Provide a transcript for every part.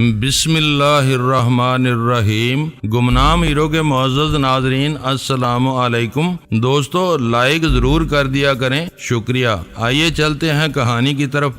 بسم اللہ الرحمن الرحیم۔ گمنام ہیرو کے معزز ناظرین السلام علیکم۔ دوستو لائک ضرور کر دیا کریں، شکریہ۔ آئیے چلتے ہیں کہانی کی طرف۔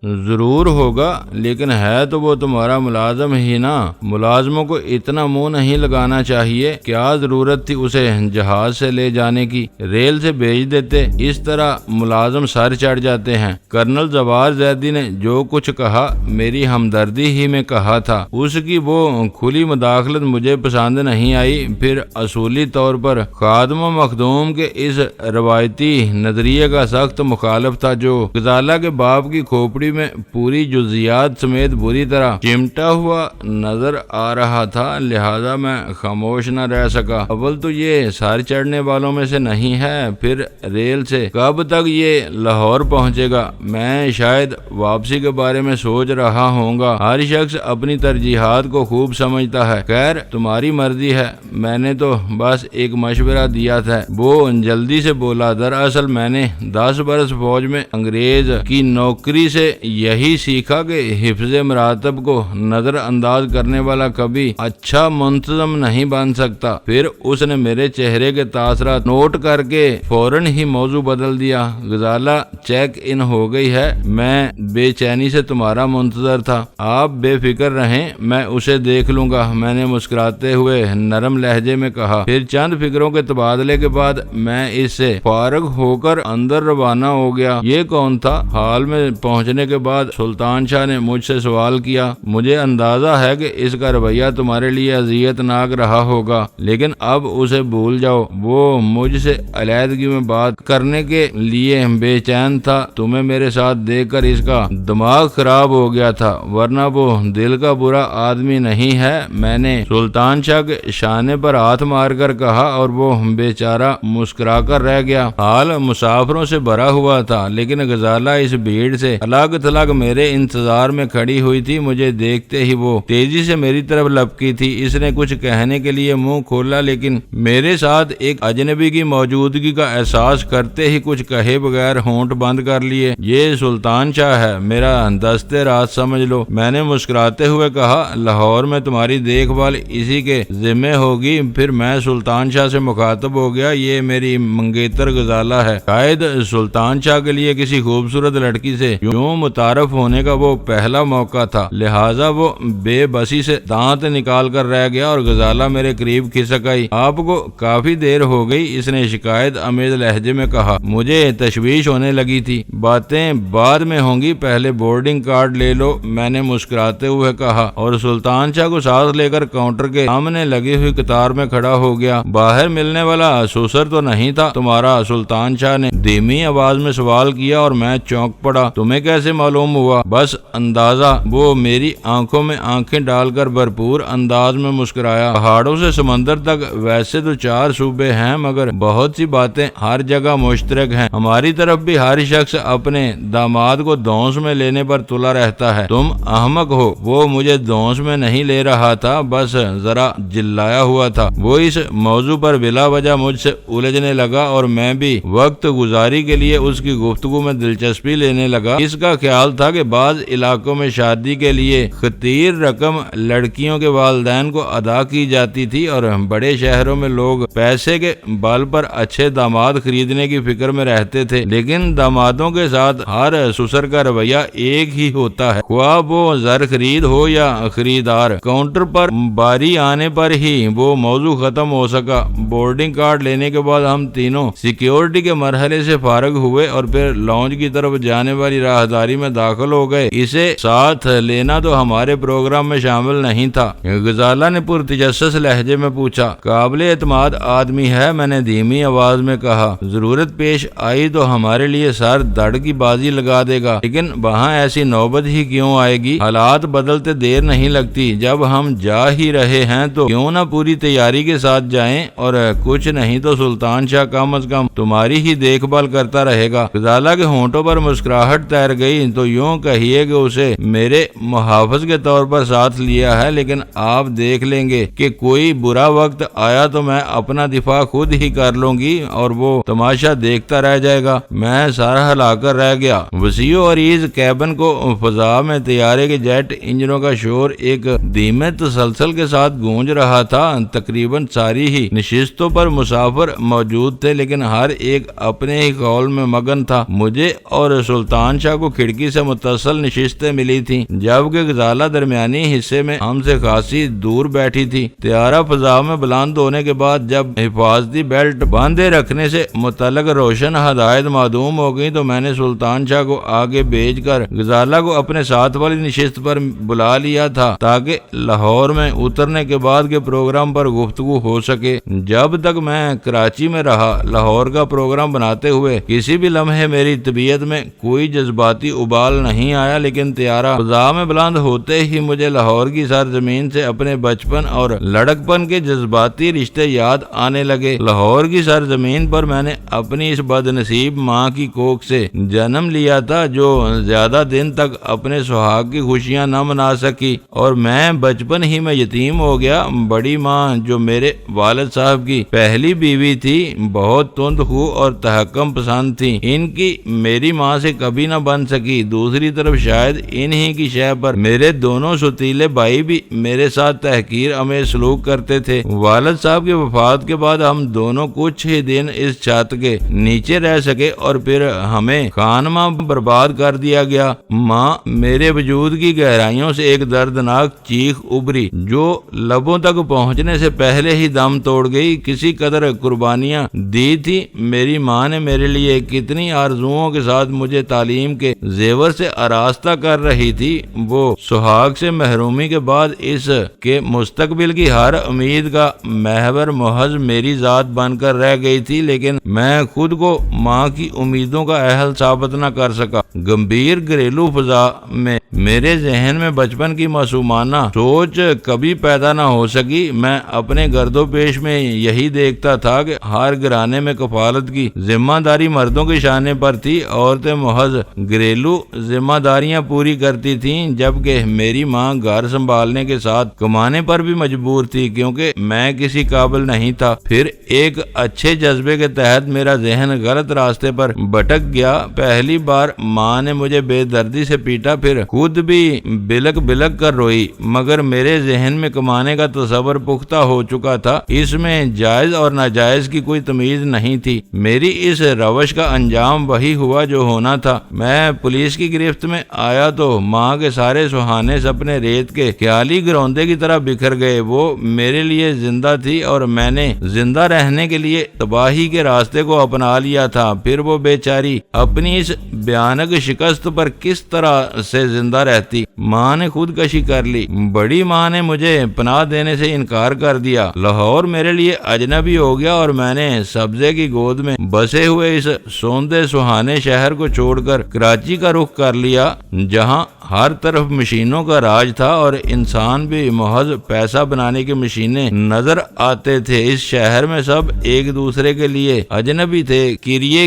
ضرور ہوگا، لیکن ہے تو وہ تمہارا ملازم ہی نا۔ ملازموں کو اتنا منہ نہیں لگانا چاہیے۔ کیا ضرورت تھی اسے جہاز سے لے جانے کی؟ ریل سے بھیج دیتے۔ اس طرح ملازم سر چڑھ جاتے ہیں۔ کرنل زوار زیدی نے جو کچھ کہا میری ہمدردی ہی میں کہا تھا۔ اس کی وہ کھلی مداخلت مجھے پسند نہیں آئی۔ پھر اصولی طور پر خادم و مخدوم کے اس روایتی نظریے کا سخت مخالف تھا جو غزالہ کے باپ کی کھوپڑی میں پوری جزیات سمیت بری طرح چمٹا ہوا نظر آ رہا تھا، لہذا میں خاموش نہ رہ سکا۔ اول تو یہ سر چڑھنے والوں میں سے نہیں ہے، پھر ریل سے کب تک یہ لاہور پہنچے گا؟ میں شاید واپسی کے بارے میں سوچ رہا ہوں گا۔ ہر شخص اپنی ترجیحات کو خوب سمجھتا ہے۔ خیر تمہاری مرضی ہے، میں نے تو بس ایک مشورہ دیا تھا۔ وہ جلدی سے بولا، دراصل میں نے 10 برس فوج میں انگریز کی نوکری سے یہی سیکھا کہ حفظ مراتب کو نظر انداز کرنے والا کبھی اچھا منتظم نہیں بن سکتا۔ پھر اس نے میرے چہرے کے تاثرات نوٹ کر کے فوراً ہی موضوع بدل دیا۔ غزالہ چیک ان ہو گئی ہے، میں بے چینی سے تمہارا منتظر تھا۔ آپ بے فکر رہیں، میں اسے دیکھ لوں گا، میں نے مسکراتے ہوئے نرم لہجے میں کہا۔ پھر چند فکروں کے تبادلے کے بعد میں اس سے فارغ ہو کر اندر روانہ ہو گیا۔ یہ کون تھا؟ حال میں پہنچنے کے بعد سلطان شاہ نے مجھ سے سوال کیا۔ مجھے اندازہ ہے کہ اس کا رویہ تمہارے لیے اذیت ناک رہا ہوگا، لیکن اب اسے بھول جاؤ۔ وہ مجھ سے علیحدگی میں بات کرنے کے لیے بے چین تھا۔ تمہیں میرے ساتھ دیکھ کر اس کا دماغ خراب ہو گیا تھا، ورنہ وہ دل کا برا آدمی نہیں ہے، میں نے سلطان شاہ کے شانے پر ہاتھ مار کر کہا، اور وہ بیچارہ مسکرا کر رہ گیا۔ حال مسافروں سے بھرا ہوا تھا، لیکن غزالہ اس بھیڑ سے الگ تھلگ میرے انتظار میں کھڑی ہوئی تھی۔ مجھے دیکھتے ہی وہ تیزی سے میری طرف لپکی تھی۔ اس نے کچھ کہنے کے لیے منہ کھولا، لیکن میرے ساتھ ایک اجنبی کی موجودگی کا احساس کرتے ہی کچھ کہے بغیر ہونٹ بند کر لیے۔ یہ سلطان شاہ ہے، میرا دستے رات سمجھ لو، میں نے مسکراتے ہوئے کہا۔ لاہور میں تمہاری دیکھ بھال اسی کے ذمہ ہوگی۔ پھر میں سلطان شاہ سے مخاطب ہو گیا۔ یہ میری منگیتر غزالہ ہے۔ شاید سلطان شاہ کے لیے کسی خوبصورت لڑکی سے یوں متعارف ہونے کا وہ پہلا موقع تھا، لہٰذا وہ بے بسی سے دانت نکال کر رہ گیا اور غزالہ میرے قریب کھسک آئی۔ آپ کو کافی دیر ہو گئی، اس نے شکایت آمیز لہجے میں کہا۔ مجھے تشویش ہونے لگی تھی۔ باتیں بعد میں ہوں گی، پہلے بورڈنگ کارڈ لے لو، میں نے مسکراتے ہوئے کہا، اور سلطان شاہ کو ساتھ لے کر کاؤنٹر کے سامنے لگی ہوئی قطار میں کھڑا ہو گیا۔ باہر ملنے والا سوسر تو نہیں تھا تمہارا؟ سلطان شاہ نے دھیمی آواز میں سوال کیا اور میں چونک پڑا۔ تمہیں کیسے معلوم ہوا؟ بس اندازہ۔ وہ میری آنکھوں میں آنکھیں ڈال کر بھرپور انداز میں مسکرایا۔ پہاڑوں سے سمندر تک ویسے تو 4 صوبے ہیں، مگر بہت سی باتیں ہر جگہ مشترک ہیں۔ ہماری طرف بھی ہر شخص اپنے داماد کو دونس میں لینے پر تلا رہتا ہے۔ تم احمق ہو۔ وہ مجھے دونس میں نہیں لے رہا تھا، بس ذرا جلایا ہوا تھا۔ وہ اس موضوع پر بلا وجہ مجھ سے الجھنے لگا اور میں بھی وقت گزاری کے لیے اس کی گفتگو میں دلچسپی لینے لگا۔ اس کا خیال تھا کہ بعض علاقوں میں شادی کے لیے خطیر رقم لڑکیوں کے والدین کو ادا کی جاتی تھی، اور بڑے شہروں میں لوگ پیسے کے بل پر اچھے داماد خریدنے کی فکر میں رہتے تھے۔ لیکن دامادوں کے ساتھ ہر سسر کا رویہ ایک ہی ہوتا ہے، خواہ وہ زر خرید ہو یا خریدار۔ کاؤنٹر پر باری آنے پر ہی وہ موضوع ختم ہو سکا۔ بورڈنگ کارڈ لینے کے بعد ہم تینوں سیکیورٹی کے مرحلے سے فارغ ہوئے اور پھر لانج کی طرف جانے والی راہداری میں داخل ہو گئے۔ اسے ساتھ لینا تو ہمارے پروگرام میں شامل نہیں تھا، غزالہ نے پرتجسس لہجے میں پوچھا۔ قابل اعتماد آدمی ہے، میں نے دھیمی آواز میں کہا۔ ضرورت پیش آئی تو ہمارے لیے سر دڑ کی بازی لگا دے گا، لیکن وہاں ایسی نوبت ہی کیوں آئے گی؟ حالات بدلتے دیر نہیں لگتی۔ جب ہم جا ہی رہے ہیں تو کیوں نہ پوری تیاری کے ساتھ جائیں، اور کچھ نہیں تو سلطان شاہ کم از کم تمہاری ہی دیکھ بھال کرتا رہے گا۔ غزالہ کے ہونٹوں پر مسکراہٹ تیر گئی۔ گئی تو یوں کہیے کہ اسے میرے محافظ کے طور پر ساتھ لیا ہے، لیکن آپ دیکھ لیں گے کہ کوئی برا وقت آیا تو میں اپنا دفاع خود ہی کر لوں گی اور وہ تماشا دیکھتا رہ جائے گا۔ میں سارا ہلا کر رہ گیا۔ وسیع و عریض کیبن کو فضا میں طیارے کے جیٹ انجنوں کا شور ایک دھیمے تسلسل کے ساتھ گونج رہا تھا۔ تقریباً ساری ہی نشستوں پر مسافر موجود تھے، لیکن ہر ایک اپنے ہی قول میں مگن تھا۔ مجھے اور سلطان شاہ کو کھڑکی سے متصل نشستیں ملی تھیں، جبکہ غزالہ درمیانی حصے میں ہم سے خاصی دور بیٹھی تھی۔ طیارہ فضا میں بلند ہونے کے بعد جب حفاظتی بیلٹ باندھے رکھنے سے متعلق روشن ہدایت معدوم ہو گئی تو میں نے سلطان شاہ کو آگے بھیج کر غزالہ کو اپنے ساتھ والی نشست پر بلا لیا تھا تاکہ لاہور میں اترنے کے بعد کے پروگرام پر گفتگو ہو سکے۔ جب تک میں کراچی میں رہا، لاہور کا پروگرام بناتے ہوئے کسی بھی لمحے میری طبیعت میں کوئی جذباتی ابال نہیں آیا، لیکن طیارہ فضا میں بلند ہوتے ہی مجھے لاہور کی سرزمین سے اپنے بچپن اور لڑکپن کے جذباتی رشتے یاد آنے لگے۔ لاہور کی سرزمین پر میں نے اپنی اس بد نصیب ماں کی کوکھ سے جنم لیا تھا جو زیادہ دن تک اپنے سہاگ کی خوشیاں نہ منا سکی، اور میں بچپن ہی میں یتیم ہو گیا۔ بڑی ماں جو میرے والد صاحب کی پہلی بیوی تھی بہت تند خو اور تحکم پسند تھی، ان کی میری ماں سے کبھی نہ بن سکی۔ دوسری طرف شاید انہی کی شے پر میرے دونوں ستیلے بھائی بھی میرے ساتھ تحقیر امیز سلوک کرتے تھے۔ والد صاحب کی وفات کے بعد ہم دونوں کچھ ہی دن اس چھت کے نیچے رہ سکے اور پھر ہمیں خانماں برباد کر دیا گیا۔ ماں میرے وجود کی گہرائیوں سے ایک دردناک چیخ ابری جو لبوں تک پہنچنے سے پہلے ہی دم توڑ گئی۔ کسی قدر قربانیاں دی تھی میری ماں نے میرے لیے، کتنی آرزوؤں کے ساتھ مجھے تعلیم کے زیور سے آراستہ کر رہی تھی۔ وہ سہاگ سے محرومی کے بعد اس کے مستقبل کی ہر امید کا محور محض میری ذات بن کر رہ گئی تھی، لیکن میں خود کو ماں کی امیدوں کا اہل ثابت نہ کر سکا۔ گمبھیر گھریلو فضا میں میرے ذہن میں بچپن کی معصومانہ سوچ کبھی پیدا نہ ہو سکی۔ میں اپنے گرد و پیش میں یہی دیکھتا تھا کہ ہر گھرانے میں کفالت کی ذمہ داری مردوں کے شانے پر تھی، عورتیں محض گھریلو ذمہ داریاں پوری کرتی تھیں، جبکہ میری ماں گھر سنبھالنے کے ساتھ کمانے پر بھی مجبور تھی کیونکہ میں کسی قابل نہیں تھا۔ پھر ایک اچھے جذبے کے تحت میرا ذہن غلط راستے پر بھٹک گیا۔ پہلی بار ماں نے مجھے بے دردی سے پیٹا، پھر خود بھی بلک بلک کر روئی، مگر میرے ذہن میں کمانے کا تصور پختہ ہو چکا تھا، اس میں جائز اور ناجائز کی کوئی تمیز نہیں تھی۔ میری اس روش کا انجام وہی ہوا جو ہونا تھا۔ میں پولیس کی گرفت میں آیا تو ماں کے سارے سہانے سپنے ریت کے خیالی گروندے کی طرح بکھر گئے۔ وہ میرے لیے زندہ تھی اور میں نے زندہ رہنے کے لیے تباہی کے راستے کو اپنا لیا تھا۔ پھر وہ بیچاری اپنی اس بھیانک شکست پر کس طرح سے زندہ رہتی؟ ماں نے خودکشی کر لی۔ بڑی ماں نے مجھے پناہ دینے سے انکار کر دیا۔ لاہور میرے لیے اجنبی ہو گیا اور میں نے سبزے کی گود میں بسے ہوئے اس سوندے سہانے شہر کو چھوڑ کر کراچی کا رخ کر لیا، جہاں ہر طرف مشینوں کا راج تھا اور انسان بھی محض پیسہ بنانے کی مشینیں نظر آتے تھے۔ اس شہر میں سب ایک دوسرے کے لیے اجنبی تھے۔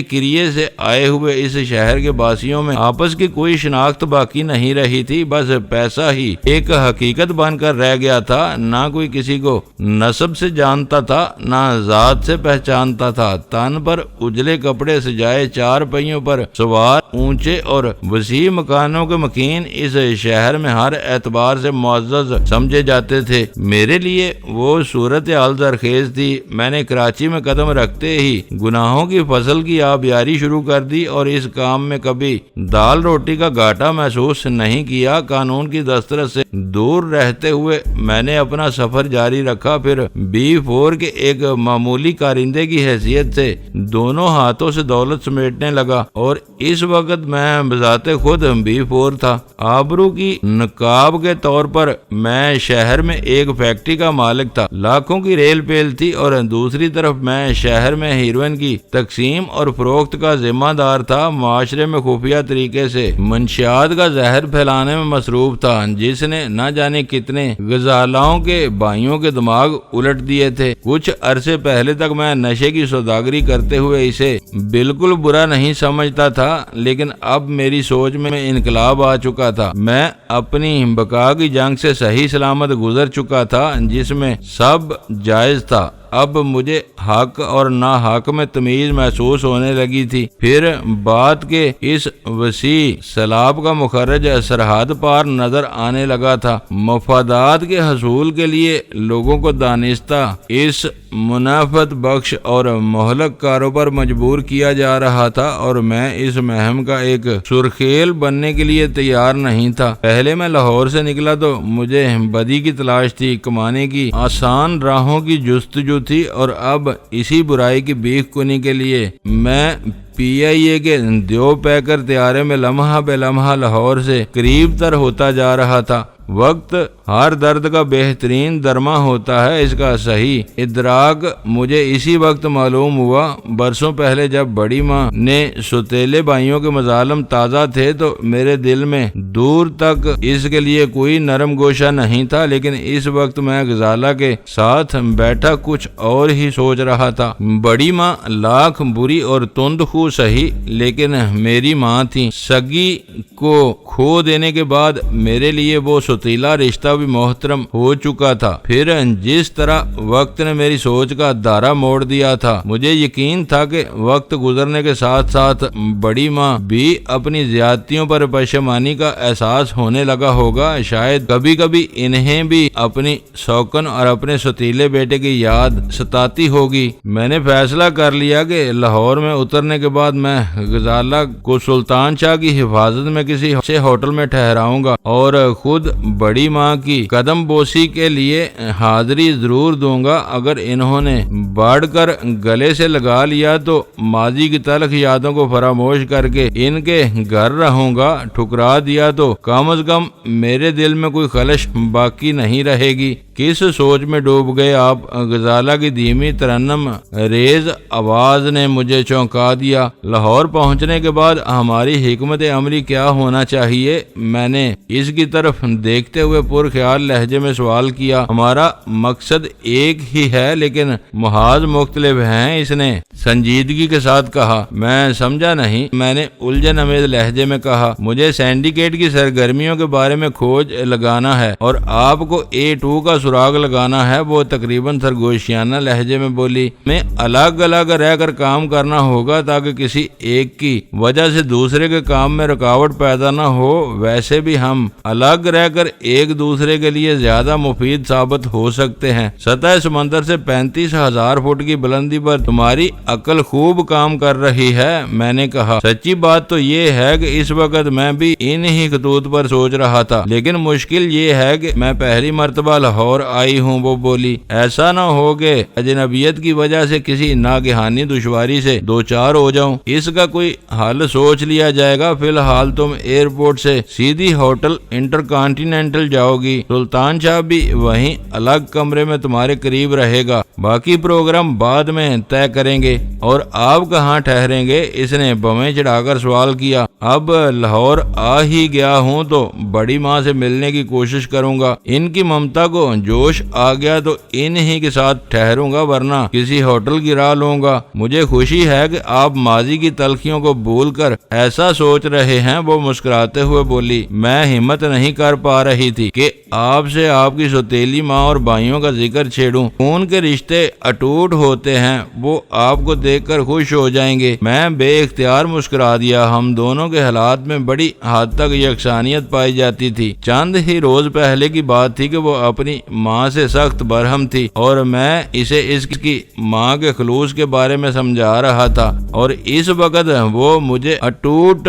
کریے سے آئے ہوئے اس شہر کے باسیوں میں آپس کی کوئی شناخت باقی نہیں رہی تھی، بس پیسہ ہی ایک حقیقت بن کر رہ گیا تھا۔ نہ کوئی کسی کو نسب سے جانتا تھا، نہ ذات سے پہچانتا تھا۔ تن پر اجلے کپڑے سجائے، چار پہیوں پر سوار، اونچے اور وسیع مکانوں کے مکین اس شہر میں ہر اعتبار سے معزز سمجھے جاتے تھے۔ میرے لیے وہ صورتحال زرخیز تھی۔ میں نے کراچی میں قدم رکھتے ہی گناہوں کی فصل کی آبیاری شروع کر دی اور اس کام میں کبھی دال روٹی کا گھاٹا محسوس نہیں کیا۔ قانون کی دسترس سے دور رہتے ہوئے میں نے اپنا سفر جاری رکھا، پھر B4 کے ایک معمولی کارندے کی حیثیت سے دونوں ہاتھوں سے دولت سمیٹنے لگا، اور اس وقت میں بذات خود B4 تھا۔ آبرو کی نقاب کے طور پر میں شہر میں ایک فیکٹری کا مالک تھا، لاکھوں کی ریل پیل تھی، اور دوسری طرف میں شہر میں ہیروئن کی تقسیم اور فروخت کا ذمہ دار تھا۔ معاشرے میں خفیہ طریقے سے منشیات کا زہر پھیلانے میں مصروف تھا، جس نے نہ جانے کتنے غزالاؤں کے بھائیوں کے دماغ الٹ دیے تھے۔ کچھ عرصے پہلے تک میں نشے کی سوداگری کرتے ہوئے اسے بالکل برا نہیں سمجھتا تھا، لیکن اب میری سوچ میں انقلاب آ چکا تھا۔ میں اپنی بقا کی جنگ سے صحیح سلامت گزر چکا تھا، جس میں سب جائز تھا۔ اب مجھے حق اور ناحق میں تمیز محسوس ہونے لگی تھی۔ پھر بات کے اس وسیع سیلاب کا مخرج سرحد پار نظر آنے لگا تھا۔ مفادات کے حصول کے لیے لوگوں کو دانستہ اس منافعت بخش اور مہلک کاروں پر مجبور کیا جا رہا تھا، اور میں اس مہم کا ایک سرخیل بننے کے لیے تیار نہیں تھا۔ پہلے میں لاہور سے نکلا تو مجھے بدی کی تلاش تھی، کمانے کی آسان راہوں کی جستجو تھی، اور اب اسی برائی کی بیخ کنی کے لیے میں PIA کے دیو پیکر طیارے میں لمحہ بے لمحہ لاہور سے قریب تر ہوتا جا رہا تھا۔ وقت ہر درد کا بہترین درما ہوتا ہے، اس کا صحیح ادراک مجھے اسی وقت معلوم ہوا۔ برسوں پہلے جب بڑی ماں نے سوتیلے بھائیوں کے مظالم تازہ تھے تو میرے دل میں دور تک اس کے لیے کوئی نرم گوشہ نہیں تھا، لیکن اس وقت میں غزالہ کے ساتھ بیٹھا کچھ اور ہی سوچ رہا تھا۔ بڑی ماں لاکھ بری اور تند خو سہی، لیکن میری ماں تھی۔ سگی کو کھو دینے کے بعد میرے لیے وہ سوتیلا رشتہ بھی محترم ہو چکا تھا۔ پھر جس طرح وقت نے میری سوچ کا دھارا موڑ دیا تھا، مجھے یقین تھا کہ وقت گزرنے کے ساتھ ساتھ بڑی ماں بھی اپنی زیادتیوں پر پشیمانی کا احساس ہونے لگا ہوگا۔ شاید کبھی کبھی انہیں بھی اپنی سوکن اور اپنے سوتیلے بیٹے کی یاد ستاتی ہوگی۔ میں نے فیصلہ کر لیا کہ لاہور میں اترنے کے بعد میں غزالہ کو سلطان شاہ کی حفاظت میں کسی اچھے ہوٹل میں ٹھہراؤں گا، اور خود بڑی ماں کی قدم بوسی کے لیے حاضری ضرور دوں گا۔ اگر انہوں نے بڑھ کر گلے سے لگا لیا تو ماضی کی تلخ یادوں کو فراموش کر کے ان کے گھر رہوں گا، ٹھکرا دیا تو کم از کم میرے دل میں کوئی خلش باقی نہیں رہے گی۔ کس سوچ میں ڈوب گئے آپ؟ غزالہ کی دھیمی ترنم ریز آواز نے مجھے چونکا دیا۔ لاہور پہنچنے کے بعد ہماری حکمت عملی کیا ہونا چاہیے؟ میں نے اس کی طرف دیکھتے ہوئے پرخیال لہجے میں سوال کیا۔ ہمارا مقصد ایک ہی ہے لیکن محاذ مختلف ہیں، اس نے سنجیدگی کے ساتھ کہا۔ میں سمجھا نہیں، میں نے الجھن امیز لہجے میں کہا۔ مجھے سینڈیکیٹ کی سرگرمیوں کے بارے میں کھوج لگانا ہے اور آپ کو A2 کا سراغ لگانا ہے، وہ تقریباً سرگوشیانہ لہجے میں بولی۔ میں الگ الگ رہ کر کام کرنا ہوگا تاکہ کسی ایک کی وجہ سے دوسرے کے کام میں رکاوٹ پیدا نہ ہو۔ ویسے بھی ہم الگ رہ کر ایک دوسرے کے لیے زیادہ مفید ثابت ہو سکتے ہیں۔ سطح سمندر سے 35,000 فٹ کی بلندی پر تمہاری عقل خوب کام کر رہی ہے، میں نے کہا۔ سچی بات تو یہ ہے کہ اس وقت میں بھی انہی خطوط پر سوچ رہا تھا، لیکن مشکل یہ ہے کہ میں پہلی مرتبہ لاہور آئی ہوں، وہ بولی۔ ایسا نہ ہو کہ اجنبیت کی وجہ سے کسی ناگہانی دشواری سے دوچار ہو جاؤں، اس کا کوئی حل سوچ لیا جائے گا۔ فی الحال تم ایئرپورٹ سے سیدھی ہوٹل انٹرکانٹیننٹل جاؤ گی، سلطان شاہ بھی وہیں الگ کمرے میں تمہارے قریب رہے گا، باقی پروگرام بعد میں طے کریں گے۔ اور آپ کہاں ٹھہریں گے؟ اس نے بمیں چڑھا کر سوال کیا۔ اب لاہور آ ہی گیا ہوں تو بڑی ماں سے ملنے کی کوشش کروں گا، ان کی ممتا کو جوش آ گیا تو انہی کے ساتھ ٹھہروں گا، ورنہ کسی ہوٹل کی راہ لوں گا۔ مجھے خوشی ہے کہ آپ ماضی کی تلخیوں کو بھول کر ایسا سوچ رہے ہیں، وہ مسکراتے ہوئے بولی۔ میں ہمت نہیں کر پا رہی تھی کہ آپ سے آپ کی سوتیلی ماں اور بھائیوں کا ذکر چھیڑوں۔ خون کے رشتے اٹوٹ ہوتے ہیں، وہ آپ کو دیکھ کر خوش ہو جائیں گے۔ میں بے اختیار مسکرا دیا۔ ہم دونوں کے حالات میں بڑی حد تک یکسانیت پائی جاتی تھی۔ چند ہی روز پہلے کی بات تھی کہ وہ اپنی ماں سے سخت برہم تھی اور میں اسے اس کی ماں کے خلوص کے بارے میں سمجھا رہا تھا، اور اس وقت وہ مجھے اٹوٹ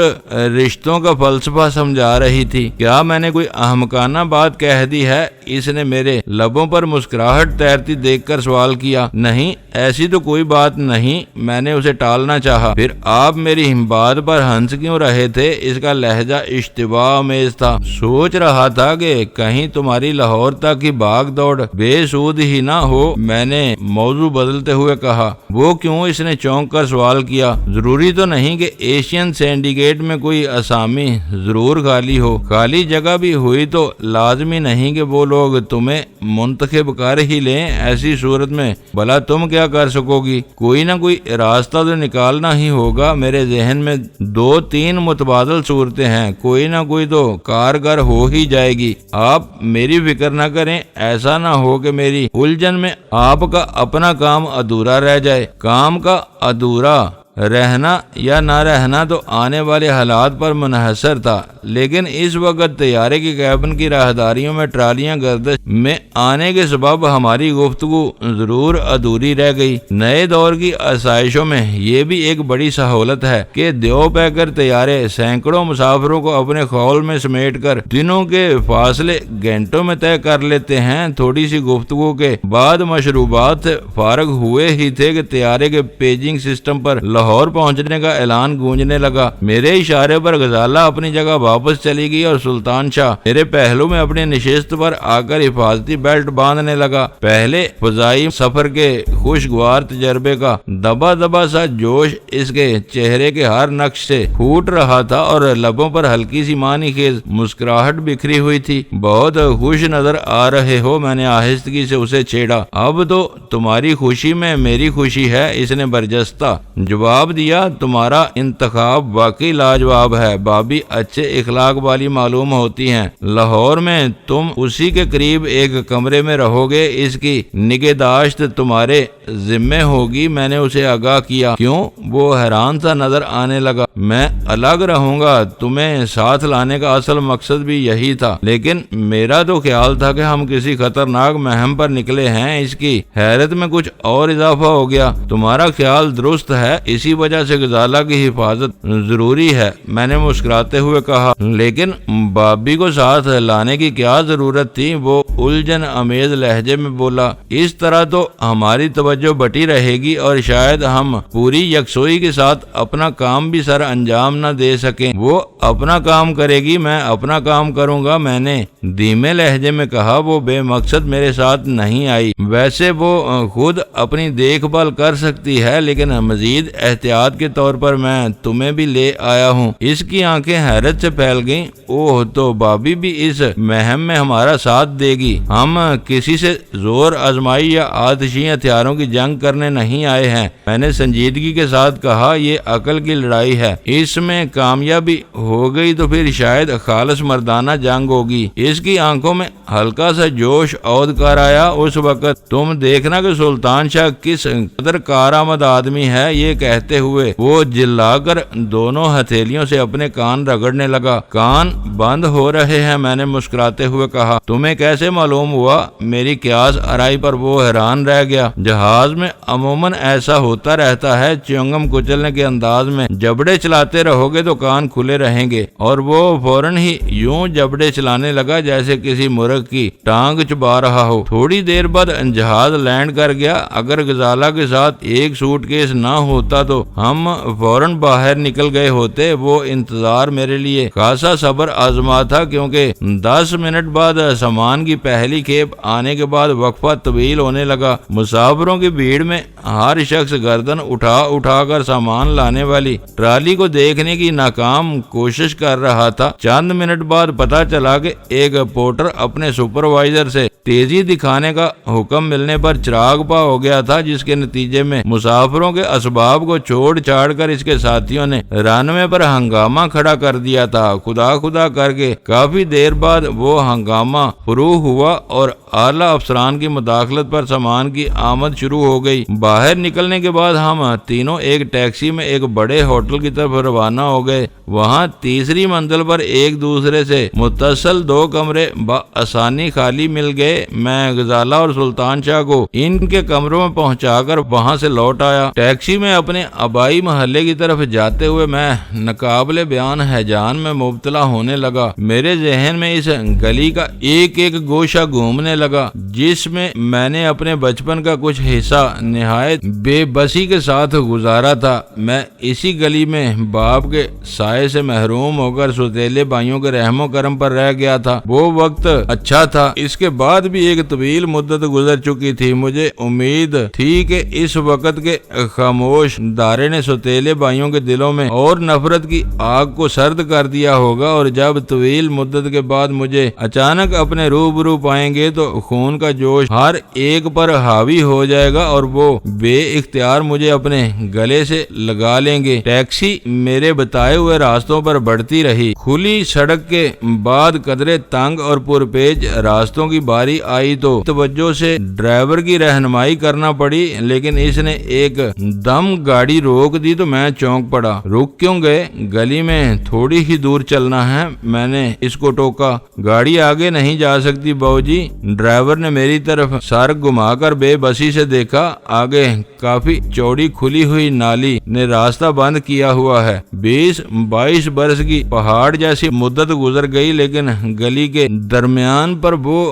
رشتوں کا فلسفہ سمجھا رہی تھی۔ کیا میں نے کوئی احمقانہ بات کہہ دی ہے؟ اس نے میرے لبوں پر مسکراہٹ تیرتی دیکھ کر سوال کیا۔ نہیں، ایسی تو کوئی بات نہیں، میں نے اسے ٹالنا چاہا۔ پھر آپ میری بات پر ہنس کیوں رہے تھے؟ اس کا لہجہ اشتباہ آمیز تھا۔ سوچ رہا تھا کہ کہیں تمہاری لاہور تک کی بھاگ دوڑ بے سود ہی نہ ہو، میں نے موضوع بدلتے ہوئے کہا۔ وہ کیوں؟ اس نے چونک کر سوال کیا۔ ضروری تو نہیں کہ ایشین سینڈیکیٹ میں کوئی اسامی ضرور خالی ہو، خالی جگہ بھی ہوئی تو لازمی نہیں کہ وہ لوگ تمہیں منتخب کر ہی لیں۔ ایسی صورت میں بھلا تم کیا کر سکو گی؟ کوئی نہ کوئی راستہ تو نکالنا ہی ہوگا۔ میرے ذہن میں 2-3 لیکن متبادل صورتیں ہیں، کوئی نہ کوئی تو کارگر ہو ہی جائے گی۔ آپ میری فکر نہ کریں، ایسا نہ ہو کہ میری الجھن میں آپ کا اپنا کام ادھورا رہ جائے۔ کام کا ادھورا رہنا یا نہ رہنا تو آنے والے حالات پر منحصر تھا، لیکن اس وقت طیارے کی کیبن کی راہداریوں میں ٹرالیاں گردش میں آنے کے سبب ہماری گفتگو ضرور ادھوری رہ گئی۔ نئے دور کی آسائشوں میں یہ بھی ایک بڑی سہولت ہے کہ دیو پیکر طیارے سینکڑوں مسافروں کو اپنے خول میں سمیٹ کر دنوں کے فاصلے گھنٹوں میں طے کر لیتے ہیں۔ تھوڑی سی گفتگو کے بعد مشروبات سے فارغ ہوئے ہی تھے کہ طیارے کے پیجنگ سسٹم پر لاہور پہنچنے کا اعلان گونجنے لگا۔ میرے اشارے پر غزالہ اپنی جگہ واپس چلی گئی اور سلطان شاہ میرے پہلو میں اپنی نشست پر آ کر حفاظتی بیلٹ باندھنے لگا۔ پہلے فضائی سفر کے خوشگوار تجربے کا دبا دبا سا جوش اس کے چہرے کے ہر نقش سے پھوٹ رہا تھا اور لبوں پر ہلکی سی معنی خیز مسکراہٹ بکھری ہوئی تھی۔ بہت خوش نظر آ رہے ہو، میں نے آہستگی سے اسے چھیڑا۔ اب تو تمہاری خوشی میں میری خوشی ہے، اس نے برجستہ جواب دیا۔ تمہارا انتخاب واقعی لاجواب ہے، بابی اچھے اخلاق والی معلوم ہوتی ہیں۔ لاہور میں تم اسی کے قریب ایک کمرے میں رہو گے، اس کی نگہداشت تمہارے ذمہ ہوگی، میں نے اسے آگاہ کیا۔ کیوں؟ وہ حیران سا نظر آنے لگا۔ میں الگ رہوں گا، تمہیں ساتھ لانے کا اصل مقصد بھی یہی تھا، لیکن میرا تو خیال تھا کہ ہم کسی خطرناک مہم پر نکلے ہیں۔ اس کی حیرت میں کچھ اور اضافہ ہو گیا۔ تمہارا خیال درست ہے، اسی وجہ سے غزالہ کی حفاظت ضروری ہے، میں نے مسکراتے ہوئے کہا۔ لیکن بابی کو ساتھ لانے کی کیا ضرورت تھی؟ وہ الجھن امیز لہجے میں بولا۔ اس طرح تو ہماری توجہ بٹی رہے گی اور شاید ہم پوری یکسوئی کے ساتھ اپنا کام بھی سر انجام نہ دے سکیں۔ وہ اپنا کام کرے گی، میں اپنا کام کروں گا، میں نے دھیمے لہجے میں کہا۔ وہ بے مقصد میرے ساتھ نہیں آئی، ویسے وہ خود اپنی دیکھ بھال کر سکتی ہے، لیکن مزید احتیاط کے طور پر میں تمہیں بھی لے آیا ہوں۔ اس کی آنکھیں حیرت سے پھیل گئیں۔ اوہ، تو بابی بھی اس مہم میں ہمارا ساتھ دے گی؟ ہم کسی سے زور آزمائی یا آتشی ہتھیاروں کی جنگ کرنے نہیں آئے ہیں، میں نے سنجیدگی کے ساتھ کہا۔ یہ عقل کی لڑائی ہے، اس میں کامیابی ہو گئی تو پھر شاید خالص مردانہ جنگ ہوگی۔ اس کی آنکھوں میں ہلکا سا جوش عود کر آیا۔ اس وقت تم دیکھنا کہ سلطان شاہ کس قدر کارآمد آدمی ہے۔ یہ کہتے ہوئے وہ جلا کر دونوں ہتھیلیوں سے اپنے کان رگڑنے لگا۔ کان بند ہو رہے ہیں، میں نے مسکراتے ہوئے کہا۔ تمہیں کیسے معلوم ہوا؟ میری قیاس آرائی پر وہ حیران رہ گیا۔ جہاز میں عموماً ایسا ہوتا رہتا ہے، چنگم کچلنے کے انداز میں جبڑے چلاتے رہو گے تو کان کھلے رہیں گے، اور وہ فوراً ہی یوں جبڑے چلانے لگا جیسے کسی مرغ کی ٹانگ چبا رہا ہو۔ تھوڑی دیر بعد جہاز لینڈ کر گیا۔ اگر غزالہ کے ساتھ ایک سوٹ کیس نہ ہوتا تو ہم فوراً باہر نکل گئے ہوتے۔ وہ انتظار میرے لیے خاصا صبر آزما تھا، کیونکہ 10 منٹ بعد سامان کی پہلی کھیپ آنے کے بعد وقفہ طویل ہونے لگا۔ مسافروں کی بھیڑ میں ہر شخص گردن اٹھا اٹھا کر سامان لانے والی ٹرالی کو دیکھنے کی ناکام کوشش کر رہا تھا۔ چند منٹ بعد پتا چلا کہ ایک پورٹر اپنے سپروائزر سے تیزی دکھانے کا حکم ملنے پر چراغ پا ہو گیا تھا، جس کے نتیجے میں مسافروں کے اسباب کو چھوڑ چھاڑ کر اس کے ساتھیوں نے رن وے پر ہنگامہ کھڑا کر دیا تھا۔ خدا خدا کر کے کافی دیر بعد وہ ہنگامہ فروغ ہوا اور اعلیٰ افسران کی مداخلت پر سامان کی آمد شروع ہو گئی۔ باہر نکلنے کے بعد ہم تینوں ایک ٹیکسی میں ایک بڑے ہوٹل کی طرف روانہ ہو گئے۔ وہاں تیسری منزل پر ایک دوسرے سے متصل 2 کمرے بآسانی خالی مل گئے۔ میں غزالہ اور سلطان شاہ کو ان کے کمروں میں پہنچا کر وہاں سے لوٹ آیا۔ ٹیکسی میں اپنے آبائی محلے کی طرف جاتے ہوئے میں ناقابل بیان ہیجان میں مبتلا ہونے لگا۔ میرے ذہن میں اس گلی کا ایک ایک گوشہ گھومنے لگا جس میں میں نے اپنے بچپن کا کچھ حصہ نہایت بے بسی کے ساتھ گزارا تھا۔ میں اسی گلی میں باپ کے سائے سے محروم ہو کر سوتیلے بھائیوں کے رحم و کرم پر رہ گیا تھا۔ وہ وقت اچھا تھا۔ اس کے بعد بھی ایک طویل مدت گزر چکی تھی۔ مجھے امید تھی کہ اس وقت کے خاموش دارے نے سوتیلے بھائیوں کے دلوں میں اور نفرت کی آگ کو سرد کر دیا ہوگا، اور جب طویل مدت کے بعد مجھے اچانک اپنے روبرو پائیں گے تو خون کا جوش ہر ایک پر حاوی ہو جائے گا اور وہ بے اختیار مجھے اپنے گلے سے لگا لیں گے۔ ٹیکسی میرے بتائے ہوئے راستوں پر بڑھتی رہی۔ کھلی سڑک کے بعد قدرے تنگ اور پرپیچ راستوں کی باری آئی تو توجہ سے ڈرائیور کی رہنمائی کرنا پڑی، لیکن اس نے ایک دم گاڑی روک دی تو میں چونک پڑا۔ رک کیوں گئے؟ گلی میں تھوڑی ہی دور چلنا ہے، میں نے اس کو ٹوکا۔ گاڑی آگے نہیں جا سکتی باؤ جی۔ ڈرائیور نے میری طرف سر گھما کر بے بسی سے دیکھا۔ آگے کافی چوڑی کھلی ہوئی نالی نے راستہ بند کیا ہوا ہے۔ 20-22 برس کی پہاڑ جیسی مدت گزر گئی، لیکن گلی کے درمیان پر وہ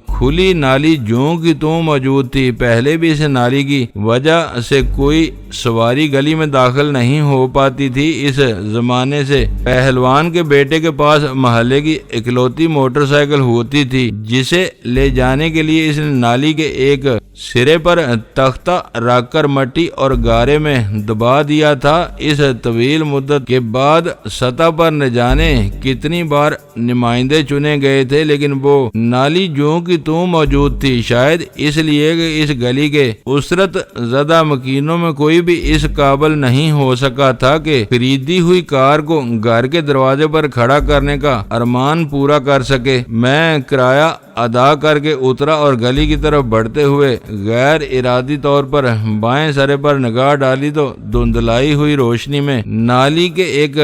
کھلی نالی جوں کی توں موجود تھی۔ پہلے بھی اس نالی کی وجہ سے کوئی سواری گلی میں داخل نہیں ہو پاتی تھی۔ اس زمانے سے پہلوان کے بیٹے کے پاس محلے کی اکلوتی موٹر سائیکل ہوتی تھی، جسے لے جانے کے لیے اس نے نالی کے ایک سرے پر تختہ رکھ کر مٹی اور گارے میں دبا دیا تھا۔ اس طویل مدت کے بعد سطح پر نہ جانے کتنی بار نمائندے چنے گئے تھے، لیکن وہ نالی جوں کی توں موجود تھی۔ شاید اس لیے کہ اس گلی کے اسرت زدہ مکینوں میں کوئی بھی اس قابل نہیں ہو سکا تھا کہ خریدی ہوئی کار کو گھر کے دروازے پر کھڑا کرنے کا ارمان پورا کر سکے۔ میں کرایہ ادا کر کے اترا اور گلی کی طرف بڑھتے ہوئے غیر ارادی طور پر بائیں سرے پر نگاہ ڈالی تو دھندلائی ہوئی روشنی میں نالی کے ایک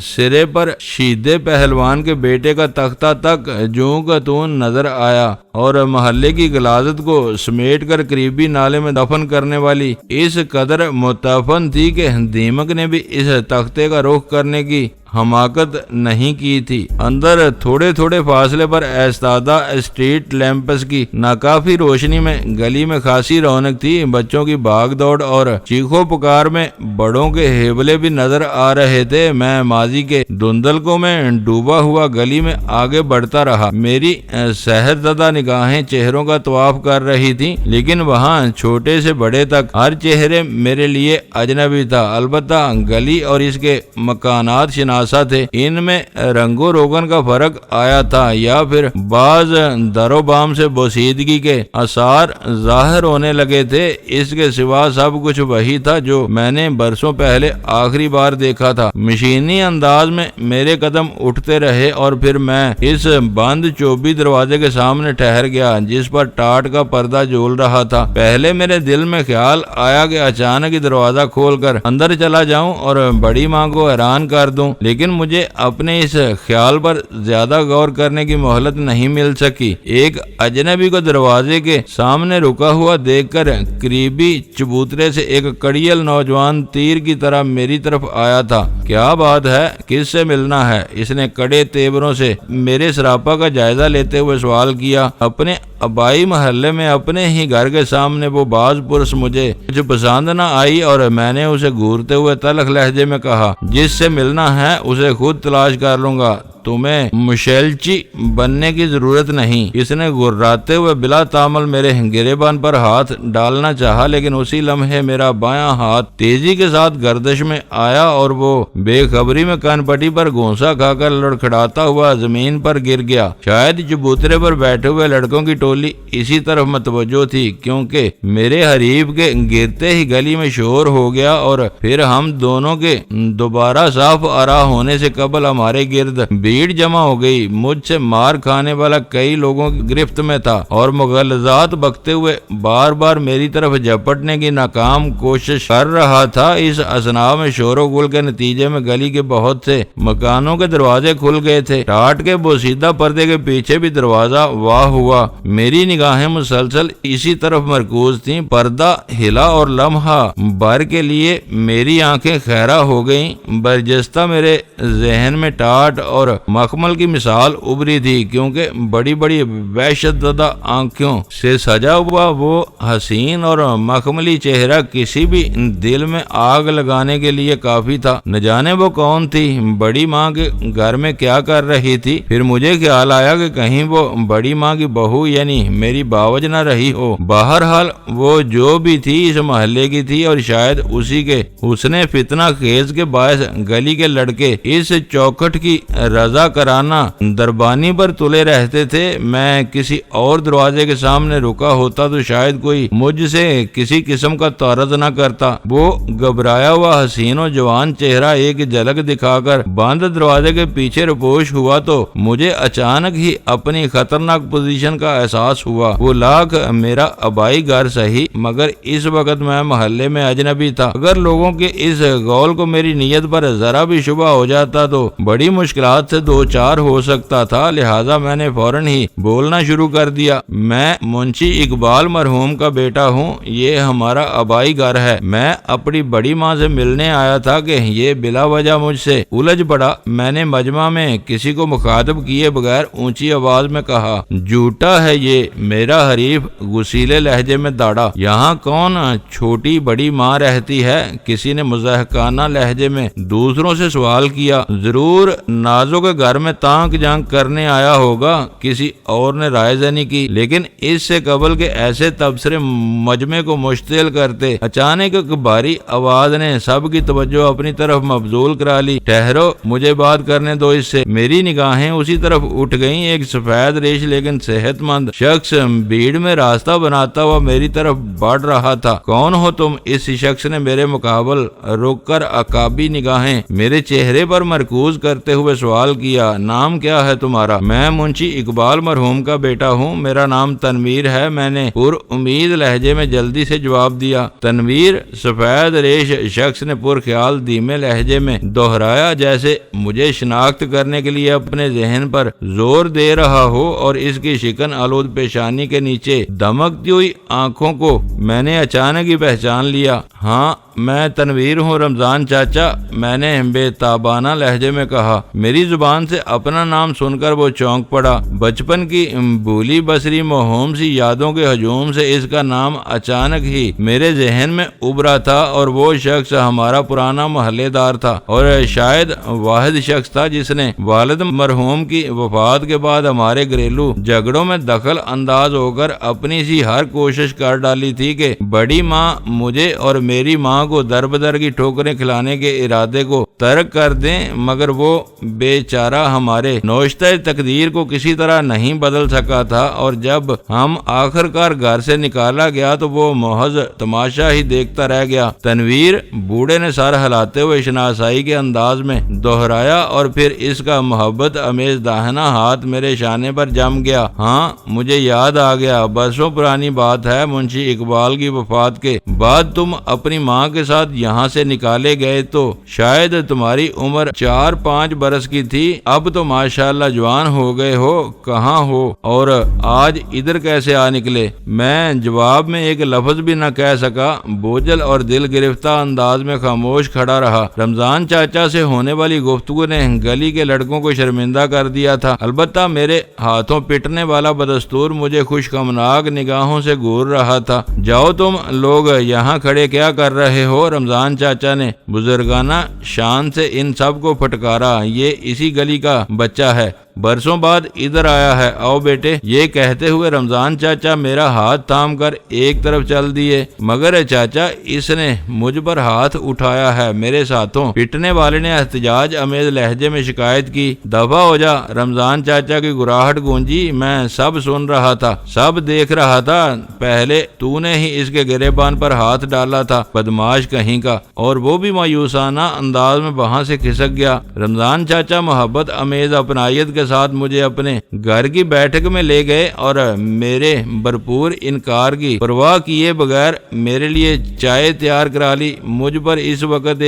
سرے پر شیدے پہلوان کے بیٹے کا تختہ تک جوں کا توں نظر آیا، اور محلے کی غلاظت کو سمیٹ کر قریبی نالے میں دفن کرنے والی اس قدر متفن تھی کہ دیمک نے بھی اس تختے کا رخ کرنے کی حماقت نہیں کی تھی۔ اندر تھوڑے تھوڑے فاصلے پر ایستادہ اسٹریٹ لیمپس کی ناکافی روشنی میں گلی میں خاصی رونق تھی۔ بچوں کی بھاگ دوڑ اور چیخو پکار میں بڑوں کے ہیبلے بھی نظر آ رہے تھے۔ میں ماضی کے دھندلکوں میں ڈوبا ہوا گلی میں آگے بڑھتا رہا۔ میری صحت زدہ نگاہیں چہروں کا طواف کر رہی تھی، لیکن وہاں چھوٹے سے بڑے تک ہر چہرے میرے لیے اجنبی تھا۔ البتہ گلی اور اس کے مکانات شناسا تھے، ان میں رنگ و روغن کا فرق آیا تھا یا پھر بعض در و بام سے بوسیدگی کے آثار ظاہر ہونے لگے تھے۔ اس کے سوا سب کچھ وہی تھا جو میں نے برسوں پہلے آخری بار دیکھا تھا۔ مشینی انداز میں میرے قدم اٹھتے رہے اور پھر میں اس بند چوبی دروازے کے سامنے ٹھہر گیا جس پر ٹاٹ کا پردہ جھول رہا تھا۔ پہلے میرے دل میں خیال آیا کہ اچانک ہی دروازہ کھول کر اندر چلا جاؤں اور بڑی ماں کو حیران کر دوں، لیکن مجھے اپنے اس خیال پر زیادہ غور کرنے کی مہلت نہیں مل سکی۔ ایک اجنبی کو دروازے کے سامنے رکا ہوا دیکھ کر قریبی چبوترے سے ایک کڑیل نوجوان تیر کی طرح میری طرف آیا تھا۔ کیا بات ہے، کس سے ملنا ہے؟ اس نے کڑے تیوروں سے میرے سراپا کا جائزہ لیتے ہوئے سوال کیا۔ اپنے آبائی محلے میں اپنے ہی گھر کے سامنے وہ باز پرس مجھے کچھ پسند نہ آئی اور میں نے اسے گھورتے ہوئے تلخ لہجے میں کہا، جس سے ملنا ہے اسے خود تلاش کر لوں گا، تمہیں مشیلچی بننے کی ضرورت نہیں۔ اس نے گراتے ہوئے بلا تعمل میرے گریبان پر ہاتھ ڈالنا چاہا، لیکن اسی لمحے میرا بایاں ہاتھ تیزی کے ساتھ گردش میں آیا اور وہ بے خبری میں کان پٹی پر گھونسا کھا کر لڑکھڑاتا ہوا زمین پر گر گیا۔ شاید چبوترے پر بیٹھے ہوئے لڑکوں کی ٹولی اسی طرف متوجہ تھی، کیونکہ میرے حریف کے گرتے ہی گلی میں شور ہو گیا اور پھر ہم دونوں کے دوبارہ صاف آراہ ہونے سے قبل ہمارے گرد بھیڑ جمع ہو گئی۔ مجھ سے مار کھانے والا کئی لوگوں کی گرفت میں تھا اور مغلظات بکتے ہوئے بار بار میری طرف جھپٹنے کی ناکام کوشش کر رہا تھا۔ اس اثناء میں شور و گل کے نتیجے میں گلی کے بہت سے مکانوں کے دروازے کھل گئے تھے۔ ٹاٹ کے بوسیدہ پردے کے پیچھے بھی دروازہ واہ ہوا۔ میری نگاہیں مسلسل اسی طرف مرکوز تھیں۔ پردہ ہلا اور لمحہ بھر کے لیے میری آنکھیں خیرہ ہو گئیں۔ برجستہ میرے ذہن میں ٹاٹ اور مخمل کی مثال ابری تھی، کیونکہ بڑی بڑی وحشت زدہ آنکھوں سے سجا ہوا وہ حسین اور مخملی چہرہ کسی بھی دل میں آگ لگانے کے لیے کافی تھا۔ نہ جانے وہ کون تھی، بڑی ماں کے گھر میں کیا کر رہی تھی۔ پھر مجھے خیال آیا کہ کہیں وہ بڑی ماں کی بہو یعنی میری باوج نہ رہی ہو۔ بہرحال وہ جو بھی تھی اس محلے کی تھی، اور شاید اسی کے حسن فتنہ خیز کے باعث گلی کے لڑکے اس چوکھٹ کی رضا کرانہ دربانی پر تلے رہتے تھے۔ میں کسی اور دروازے کے سامنے رکا ہوتا تو شاید کوئی مجھ سے کسی قسم کا تعارض نہ کرتا۔ وہ گھبرایا ہوا حسین و جوان چہرہ ایک جھلک دکھا کر بند دروازے کے پیچھے رپوش ہوا تو مجھے اچانک ہی اپنی خطرناک پوزیشن کا احساس ہوا۔ وہ لاکھ میرا آبائی گھر صحیح، مگر اس وقت میں محلے میں اجنبی تھا۔ اگر لوگوں کے اس قول کو میری نیت پر ذرا بھی شبہ ہو جاتا تو بڑی مشکلات سے دو چار ہو سکتا تھا، لہذا میں نے فوراً ہی بولنا شروع کر دیا۔ میں منشی اقبال مرحوم کا بیٹا ہوں، یہ ہمارا آبائی گھر ہے۔ میں اپنی بڑی ماں سے ملنے آیا تھا کہ یہ بلا وجہ مجھ سے الجھ پڑا۔ میں نے مجمع میں کسی کو مخاطب کیے بغیر اونچی آواز میں کہا، جھوٹا ہے یہ۔ میرا حریف غصیلے لہجے میں داڑا، یہاں کون چھوٹی بڑی ماں رہتی ہے؟ کسی نے مضحکانہ لہجے میں دوسروں سے سوال کیا۔ ضرور نازوں کے گھر میں تانک جانک کرنے آیا ہوگا، کسی اور نے رائے زنی کی۔ لیکن اس سے قبل کے ایسے تبصرے مجمع کو مشتعل کرتے اچانک ایک بھاری آواز نے سب کی توجہ اپنی طرف مبذول کرا لی۔ ٹھہرو، مجھے بات کرنے دو اس سے۔ میری نگاہیں اسی طرف اٹھ گئیں۔ ایک سفید ریش لیکن صحت مند شخص بھیڑ میں راستہ بناتا ہوا میری طرف بڑھ رہا تھا۔ کون ہو تم؟ اس شخص نے میرے مقابل رک کر عقابی نگاہیں میرے چہرے پر مرکوز کرتے ہوئے سوال کیا۔ نام کیا ہے تمہارا؟ میں منشی اقبال مرحوم کا بیٹا ہوں، میرا نام تنویر ہے، میں نے پر امید لہجے میں جلدی سے جواب دیا۔ تنویر؟ سفید ریش شخص نے پر خیال دھیمے لہجے میں دہرایا، جیسے مجھے شناخت کرنے کے لیے اپنے ذہن پر زور دے رہا ہو، اور اس کی شکن آلود پیشانی کے نیچے دمکتی ہوئی آنکھوں کو میں نے اچانک ہی پہچان لیا۔ ہاں میں تنویر ہوں، رمضان چاچا، میں نے بے تابانہ لہجے میں کہا۔ میری زبان سے اپنا نام سن کر وہ چونک پڑا۔ بچپن کی بھولی بسری موہوم سی یادوں کے ہجوم سے اس کا نام اچانک ہی میرے ذہن میں ابھرا تھا، اور وہ شخص ہمارا پرانا محلے دار تھا، اور شاید واحد شخص تھا جس نے والد مرحوم کی وفات کے بعد ہمارے گھریلو جھگڑوں میں دخل انداز ہو کر اپنی سی ہر کوشش کر ڈالی تھی کہ بڑی ماں مجھے اور میری ماں کو در بدر کی ٹھوکریں کھلانے کے ارادے کو ترک کر دیں، مگر وہ بیچارہ ہمارے نوشتہ تقدیر کو کسی طرح نہیں بدل سکا تھا، اور جب ہم آخر کار گھر سے نکالا گیا تو وہ محض تماشا ہی دیکھتا رہ گیا۔ تنویر؟ بوڑھے نے سر ہلاتے ہوئے شناسائی کے انداز میں دہرایا، اور پھر اس کا محبت امیز داہنا ہاتھ میرے شانے پر جم گیا۔ ہاں مجھے یاد آ گیا، برسوں پرانی بات ہے، منشی اقبال کی وفات کے بعد تم اپنی ماں کے ساتھ یہاں سے نکالے گئے تو شاید تمہاری عمر 4-5 برس کی تھی، اب تو ماشاءاللہ جوان ہو گئے ہو، کہاں ہو اور آج ادھر کیسے آ نکلے؟ میں جواب میں ایک لفظ بھی نہ کہہ سکا، بوجھل اور دل گرفتہ انداز میں خاموش کھڑا رہا۔ رمضان چاچا سے ہونے والی گفتگو نے گلی کے لڑکوں کو شرمندہ کر دیا تھا، البتہ میرے ہاتھوں پٹنے والا بدستور مجھے خوشگوار نگاہوں سے گور رہا تھا۔ جاؤ تم لوگ یہاں کھڑے کیا کر رہے ہو؟ رمضان چاچا نے بزرگانہ شان سے ان سب کو پھٹکارا، یہ اسی گلی کا بچہ ہے، برسوں بعد ادھر آیا ہے، آؤ بیٹے۔ یہ کہتے ہوئے رمضان چاچا میرا ہاتھ تھام کر ایک طرف چل دیے، مگر چاچا اس نے مجھ پر ہاتھ اٹھایا ہے، میرے ساتھوں پٹنے والے نے احتجاج امیز لہجے میں شکایت کی۔ دفع ہو جا، رمضان چاچا کی گراہٹ گونجی، میں سب سن رہا تھا، سب دیکھ رہا تھا، پہلے تو نے ہی اس کے گریبان پر ہاتھ ڈالا تھا، بدماش کہیں کا، اور وہ بھی مایوسانہ انداز میں وہاں سے کھسک گیا۔ رمضان چاچا محبت امیز اپنائیت کے ساتھ مجھے اپنے گھر کی بیٹھک میں لے گئے اور میرے بھرپور انکار کی پرواہ کیے بغیر میرے لیے چائے تیار کرا لی۔ مجھ پر اس وقت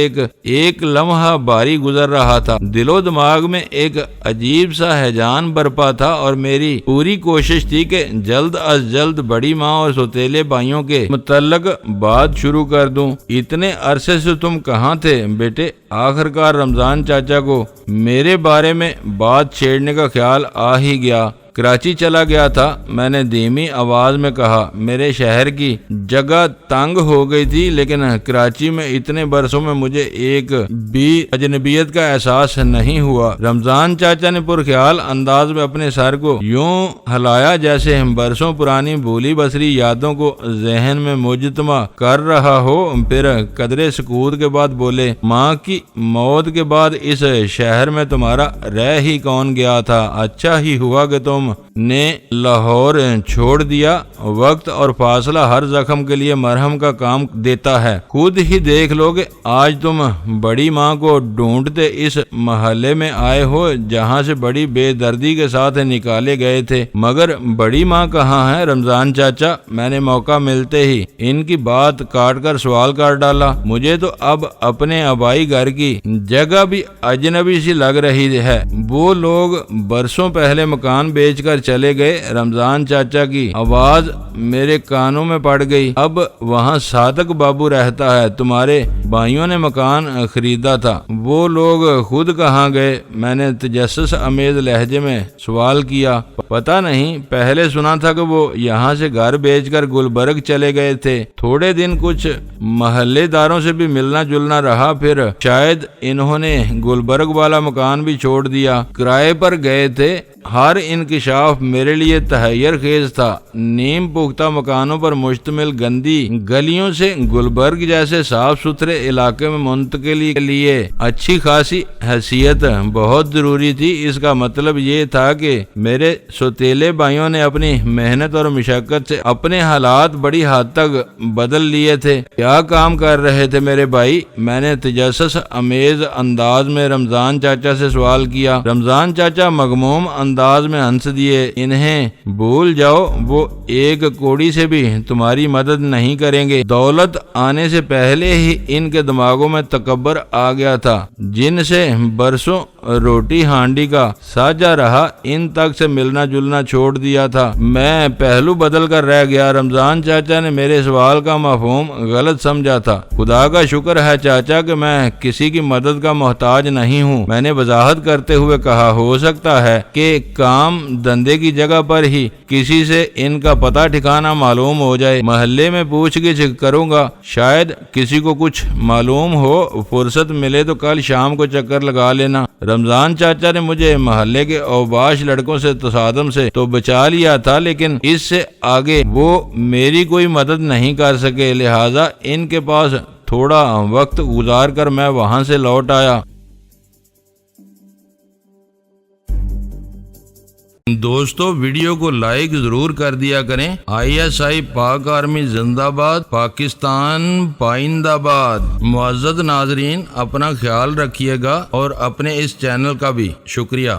ایک لمحہ باری گزر رہا تھا، دل و دماغ میں ایک عجیب سا ہیجان برپا تھا، اور میری پوری کوشش تھی کہ جلد از جلد بڑی ماں اور سوتیلے بھائیوں کے متعلق بات شروع کر دوں۔ اتنے عرصے سے تم کہاں تھے بیٹے؟ آخرکار رمضان چاچا کو میرے بارے میں بات چھیڑنے کا خیال آ ہی گیا۔ کراچی چلا گیا تھا، میں نے دھیمی آواز میں کہا۔ میرے شہر کی جگہ تنگ ہو گئی تھی، لیکن کراچی میں اتنے برسوں میں مجھے ایک بھی اجنبیت کا احساس نہیں ہوا۔ رمضان چاچا نے پرخیال انداز میں اپنے سر کو یوں ہلایا جیسے برسوں پرانی بھولی بسری یادوں کو ذہن میں مجتمع کر رہا ہو، پھر قدرے سکوت کے بعد بولے، ماں کی موت کے بعد اس شہر میں تمہارا رہ ہی کون گیا تھا؟ اچھا ہی ہوا کہ تم نے لاہور چھوڑ دیا۔ وقت اور فاصلہ ہر زخم کے لیے مرہم کا کام دیتا ہے۔ خود ہی دیکھ لو کہ آج تم بڑی ماں کو ڈھونڈتے اس محلے میں آئے ہو جہاں سے بڑی بے دردی کے ساتھ نکالے گئے تھے، مگر بڑی ماں کہاں ہے؟ رمضان چاچا، میں نے موقع ملتے ہی ان کی بات کاٹ کر سوال کر ڈالا۔ مجھے تو اب اپنے آبائی گھر کی جگہ بھی اجنبی سی لگ رہی ہے۔ وہ لوگ برسوں پہلے مکان بیچ کر چلے گئے۔ رمضان چاچا کی آواز میرے کانوں میں پڑ گئی۔ اب وہاں صادق بابو رہتا ہے، تمہارے بھائیوں نے مکان خریدا تھا، وہ لوگ خود کہاں گئے؟ میں نے تجسس امیز لہجے میں سوال کیا۔ پتہ نہیں، پہلے سنا تھا کہ وہ یہاں سے گھر بیچ کر گلبرگ چلے گئے تھے۔ تھوڑے دن کچھ محلے داروں سے بھی ملنا جلنا رہا، پھر شاید انہوں نے گلبرگ والا مکان بھی چھوڑ دیا، کرائے پر گئے تھے۔ ہر انکشاف میرے لیے تحیر خیز تھا۔ نیم پختہ مکانوں پر مشتمل گندی گلیوں سے گلبرگ جیسے صاف ستھرے علاقے میں منتقلی کے لیے اچھی خاصی حیثیت بہت ضروری تھی۔ اس کا مطلب یہ تھا کہ میرے سوتیلے بھائیوں نے اپنی محنت اور مشقت سے اپنے حالات بڑی حد تک بدل لیے تھے۔ کیا کام کر رہے تھے میرے بھائی؟ میں نے تجسس امیز انداز میں رمضان چاچا سے سوال کیا۔ رمضان چاچا مغموم انداز میں ہنس دیے۔ انہیں بھول جاؤ، وہ ایک کوڑی سے بھی تمہاری مدد نہیں کریں گے۔ دولت آنے سے پہلے ہی ان کے دماغوں میں تکبر آ گیا تھا، جن سے برسوں روٹی ہانڈی کا ساجہ رہا، ان تک سے ملنا جلنا چھوڑ دیا تھا۔ میں پہلو بدل کر رہ گیا۔ رمضان چاچا نے میرے سوال کا مفہوم غلط سمجھا تھا۔ خدا کا شکر ہے چاچا کہ میں کسی کی مدد کا محتاج نہیں ہوں، میں نے وضاحت کرتے ہوئے کہا۔ ہو سکتا ہے کہ کام دھندے کی جگہ پر ہی کسی سے ان کا پتہ ٹھکانہ معلوم ہو جائے، محلے میں پوچھ گچھ کروں گا، شاید کسی کو کچھ معلوم ہو۔ فرصت ملے تو کل شام کو چکر لگا لینا۔ رمضان چاچا نے مجھے محلے کے اوباش لڑکوں سے تصادم سے تو بچا لیا تھا، لیکن اس سے آگے وہ میری کوئی مدد نہیں کر سکے، لہذا ان کے پاس تھوڑا وقت گزار کر میں وہاں سے لوٹ آیا۔ دوستو ویڈیو کو لائک ضرور کر دیا کریں۔ ISI پاک آرمی زندہ باد، پاکستان پائندہ باد۔ معزز ناظرین، اپنا خیال رکھیے گا اور اپنے اس چینل کا بھی شکریہ۔